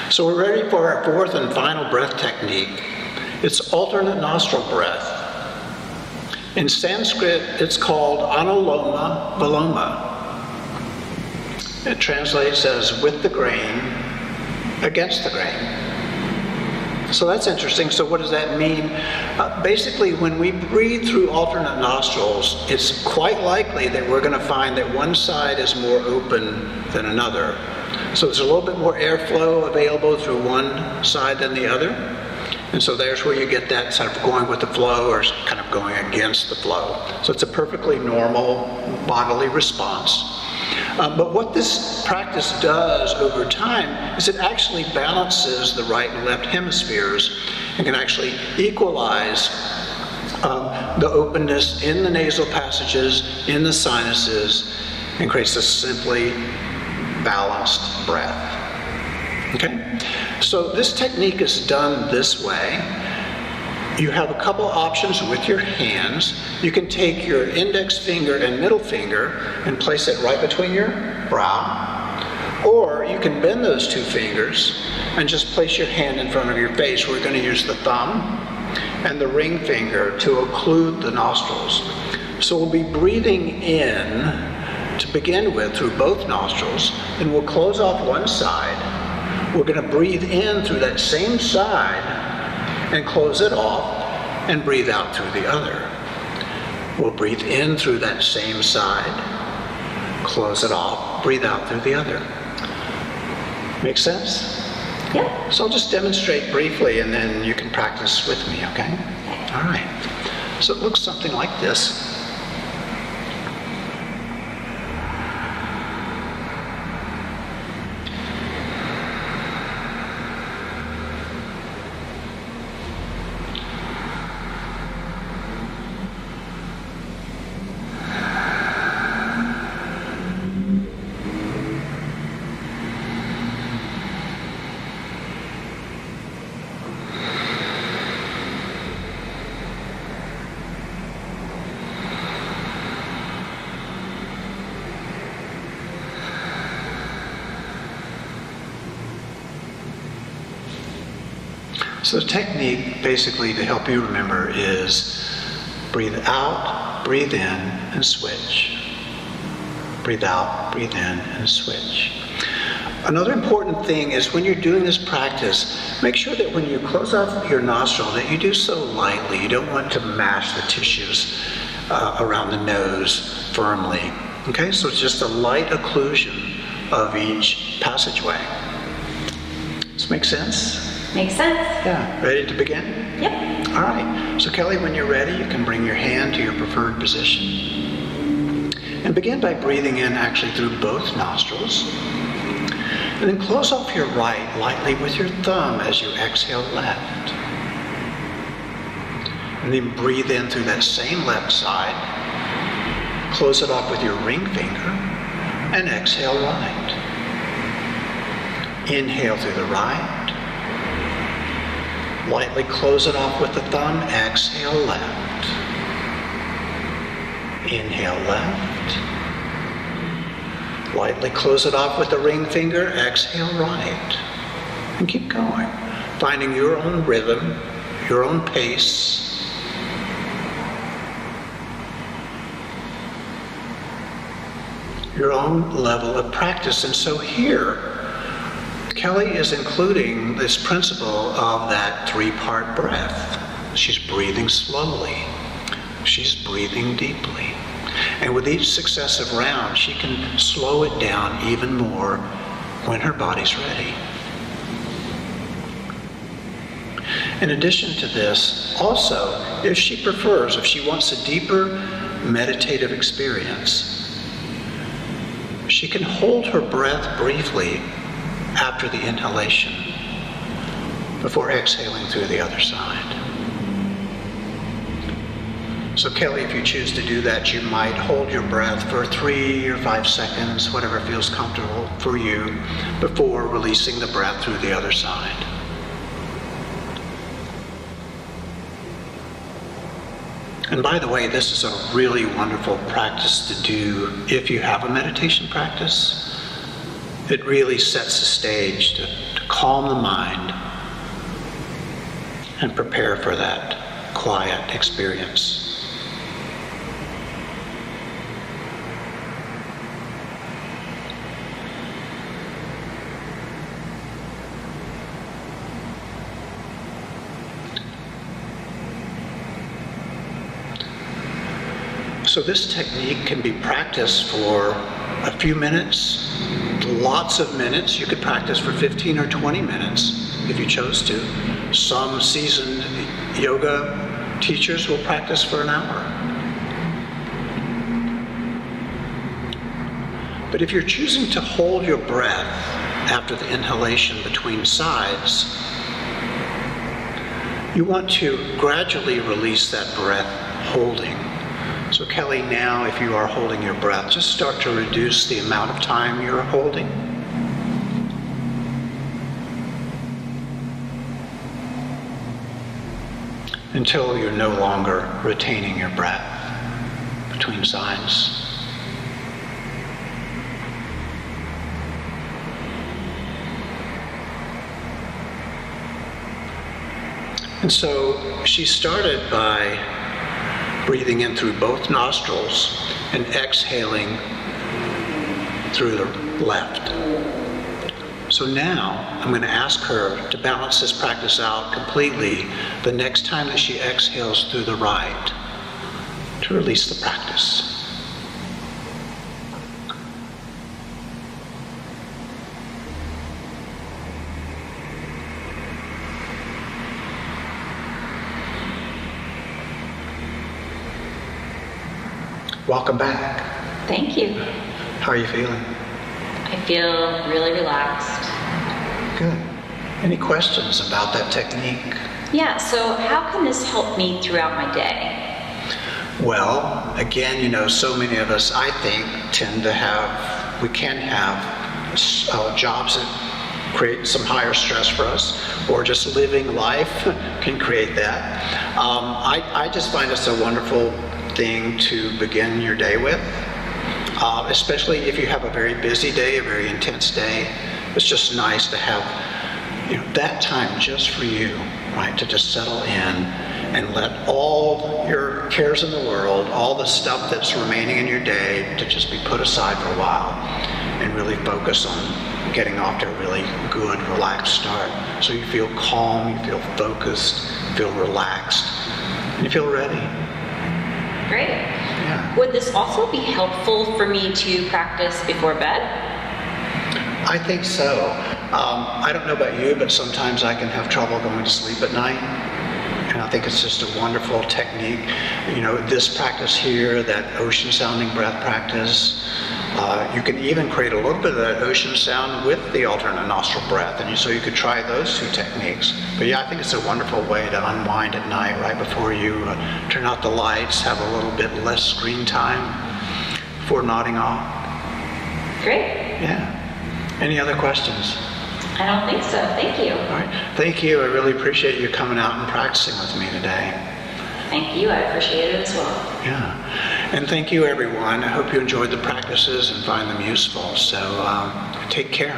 So we're ready for our fourth and final breath technique. It's alternate nostril breath. In Sanskrit, it's called Anuloma Viloma. It translates as with the grain, against the grain. So that's interesting. So what does that mean? Basically, when we breathe through alternate nostrils, it's quite likely that we're going to find that one side is more open than another. So there's a little bit more airflow available through one side than the other. And so there's where you get that sort of going with the flow or kind of going against the flow. So it's a perfectly normal bodily response. But what this practice does over time is it actually balances the right and left hemispheres and can actually equalize the openness in the nasal passages, in the sinuses, and creates a simply balanced breath. Okay? So this technique is done this way. You have a couple options with your hands. You can take your index finger and middle finger and place it right between your brow. Or you can bend those two fingers and just place your hand in front of your face. We're going to use the thumb and the ring finger to occlude the nostrils. So we'll be breathing in to begin with through both nostrils, and we'll close off one side. We're going to breathe in through that same side and close it off and breathe out through the other. We'll breathe in through that same side, close it off, breathe out through the other. Make sense? Yeah. So I'll just demonstrate briefly and then you can practice with me, okay? All right. So it looks something like this. So the technique, basically, to help you remember is breathe out, breathe in, and switch. Breathe out, breathe in, and switch. Another important thing is when you're doing this practice, make sure that when you close off your nostril that you do so lightly. You don't want to mash the tissues around the nose firmly. Okay, so it's just a light occlusion of each passageway. Does this make sense? Makes sense. Yeah. Ready to begin? Yep. All right. So Kelly, when you're ready, you can bring your hand to your preferred position. And begin by breathing in actually through both nostrils. And then close off your right lightly with your thumb as you exhale left. And then breathe in through that same left side. Close it off with your ring finger and exhale right. Inhale through the right. Lightly close it off with the thumb, exhale left. Inhale left. Lightly close it off with the ring finger, exhale right. And keep going, finding your own rhythm, your own pace. Your own level of practice. And so here, Kelly is including this principle of that three-part breath. She's breathing slowly. She's breathing deeply. And with each successive round, she can slow it down even more when her body's ready. In addition to this, also, if she prefers, if she wants a deeper meditative experience, she can hold her breath briefly after the inhalation before exhaling through the other side. So Kelly, if you choose to do that, you might hold your breath for 3 or 5 seconds, whatever feels comfortable for you, before releasing the breath through the other side. And by the way, this is a really wonderful practice to do if you have a meditation practice. It really sets the stage to calm the mind and prepare for that quiet experience. So this technique can be practiced for a few minutes, lots of minutes. You could practice for 15 or 20 minutes if you chose to. Some seasoned yoga teachers will practice for an hour. But if you're choosing to hold your breath after the inhalation between sides, you want to gradually release that breath holding. So Kelly, now if you are holding your breath, just start to reduce the amount of time you're holding. Until you're no longer retaining your breath between sides. And so she started by breathing in through both nostrils and exhaling through the left. So now I'm going to ask her to balance this practice out completely the next time that she exhales through the right to release the practice. Welcome back. Thank you. How are you feeling? I feel really relaxed. Good. Any questions about that technique? Yeah, so how can this help me throughout my day? Well, again, so many of us, I think, we can have jobs that create some higher stress for us, or just living life can create that. I just find this a wonderful thing to begin your day with, especially if you have a very busy day, a very intense day. It's just nice to have that time just for you, right? To just settle in and let all your cares in the world, all the stuff that's remaining in your day, to just be put aside for a while and really focus on getting off to a really good, relaxed start. So you feel calm, you feel focused, you feel relaxed, and you feel ready. Great. Yeah. Would this also be helpful for me to practice before bed? I think so. I don't know about you, but sometimes I can have trouble going to sleep at night. And I think it's just a wonderful technique. This practice here, that ocean sounding breath practice, you can even create a little bit of that ocean sound with the alternate nostril breath. And so you could try those two techniques. But yeah, I think it's a wonderful way to unwind at night right before you turn out the lights, have a little bit less screen time before nodding off. Great. Yeah. Any other questions? I don't think so. Thank you. All right. Thank you. I really appreciate you coming out and practicing with me today. Thank you. I appreciate it as well. Yeah. And thank you, everyone. I hope you enjoyed the practices and find them useful. So take care.